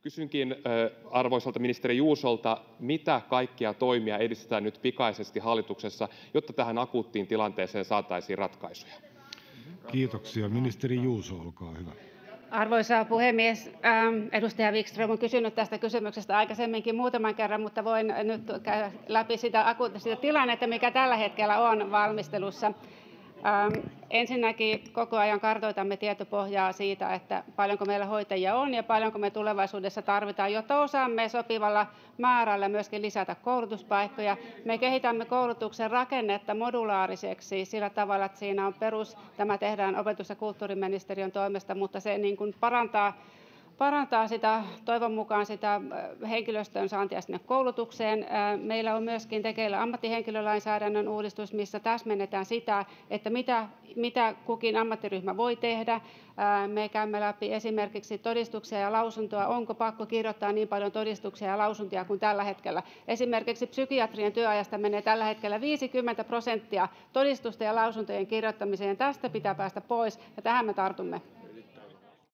Kysynkin arvoisalta ministeri Juusolta, mitä kaikkia toimia edistetään nyt pikaisesti hallituksessa, jotta tähän akuuttiin tilanteeseen saataisiin ratkaisuja? Kiitoksia. — Ministeri Juuso, olkaa hyvä. Arvoisa puhemies! Edustaja Wickström on kysynyt tästä kysymyksestä aikaisemminkin muutaman kerran, mutta voin nyt käydä läpi sitä tilannetta, mikä tällä hetkellä on valmistelussa. Ensinnäkin koko ajan kartoitamme tietopohjaa siitä, että paljonko meillä hoitajia on ja paljonko me tulevaisuudessa tarvitaan, jotta osaamme sopivalla määrällä myöskin lisätä koulutuspaikkoja. Me kehitämme koulutuksen rakennetta modulaariseksi sillä tavalla, että siinä on tämä tehdään opetus- ja kulttuuriministeriön toimesta, mutta se niin kuin parantaa toivon mukaan sitä henkilöstön saantia sinne koulutukseen. Meillä on myöskin tekeillä ammattihenkilölainsäädännön uudistus, missä täsmennetään sitä, että mitä kukin ammattiryhmä voi tehdä. Me käymme läpi esimerkiksi todistuksia ja lausuntoa. Onko pakko kirjoittaa niin paljon todistuksia ja lausuntoja kuin tällä hetkellä? Esimerkiksi psykiatrien työajasta menee tällä hetkellä 50% todistusten ja lausuntojen kirjoittamiseen. Tästä pitää päästä pois ja tähän me tartumme.